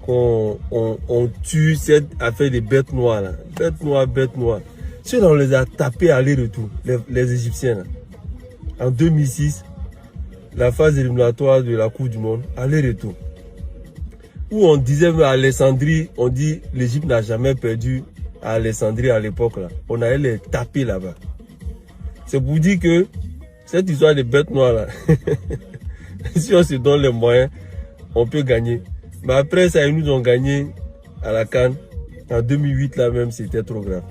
qu'on tue cette affaire des bêtes noires là. Bêtes noires. Ceux-là, on les a tapés aller-retour, les Égyptiens là. En 2006, la phase éliminatoire de la Coupe du Monde, aller-retour. Où on disait à Alexandrie, on dit l'Égypte n'a jamais perdu à Alexandrie à l'époque là. On allait les taper là-bas. C'est pour dire que cette histoire des bêtes noires là, si on se donne les moyens, on peut gagner. Mais après ça, ils nous ont gagné à la CAN. En 2008 là même, c'était trop grave.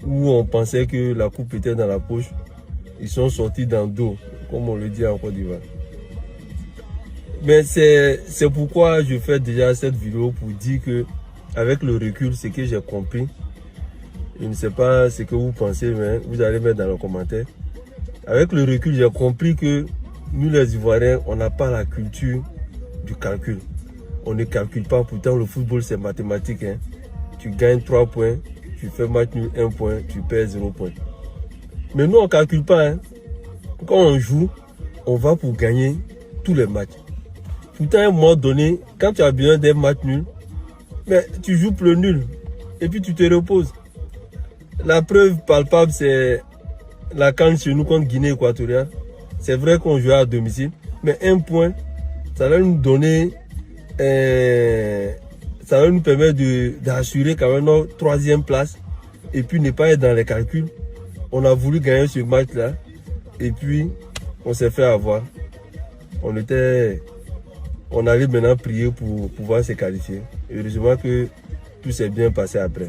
Où on pensait que la coupe était dans la poche. Ils sont sortis dans le dos, comme on le dit en Côte d'Ivoire. Mais c'est pourquoi je fais déjà cette vidéo pour dire que, avec le recul, ce que j'ai compris, je ne sais pas ce que vous pensez, mais vous allez mettre dans les commentaires. Avec le recul, j'ai compris que nous les Ivoiriens, on n'a pas la culture du calcul. On ne calcule pas, pourtant le football c'est mathématique. Hein. Tu gagnes 3 points, tu fais match nul 1 point, tu perds 0 point. Mais nous on ne calcule pas. Hein. Quand on joue, on va pour gagner tous les matchs. Pourtant à un moment donné, quand tu as besoin d'un match nul, mais tu joues plus nul et puis tu te reposes. La preuve palpable c'est la CAN chez nous contre Guinée équatoriale. C'est vrai qu'on jouait à domicile, mais 1 point, ça va nous donner, ça va nous permettre d'assurer quand même notre 3e place et puis ne pas être dans les calculs. On a voulu gagner ce match-là et puis on s'est fait avoir. On allait maintenant prier pour pouvoir se qualifier. Heureusement que tout s'est bien passé après.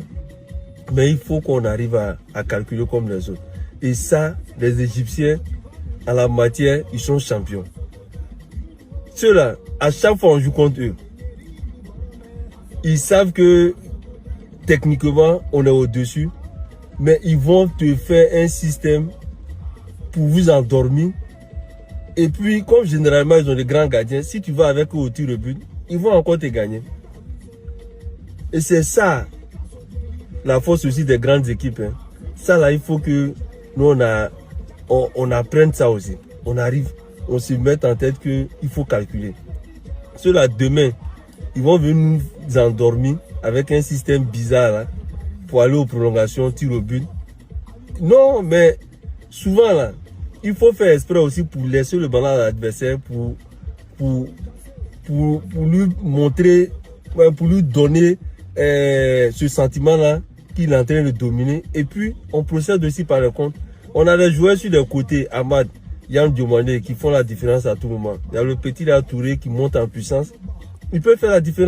Mais il faut qu'on arrive à calculer comme les autres. Et ça, les Égyptiens, en la matière, ils sont champions. Ceux-là, à chaque fois on joue contre eux, ils savent que techniquement, on est au-dessus, mais ils vont te faire un système pour vous endormir. Et puis, comme généralement, ils ont des grands gardiens, si tu vas avec eux au tir au but, ils vont encore te gagner. Et c'est ça, la force aussi des grandes équipes. Hein. Ça, là, il faut que nous, on apprenne ça aussi. On arrive, on se met en tête qu'il faut calculer. Ceux-là, demain, ils vont venir nous endormir avec un système bizarre là, pour aller aux prolongations, tir au but. Non, mais souvent, là, il faut faire exprès aussi pour laisser le ballon à l'adversaire, pour lui montrer, pour lui donner ce sentiment-là qu'il est en train de dominer. Et puis, on procède aussi par le compte. On a des joueurs sur les côtés, Ahmad, Yann Diomandé, qui font la différence à tout moment. Il y a le petit là, Touré, qui monte en puissance. Il peut faire la différence.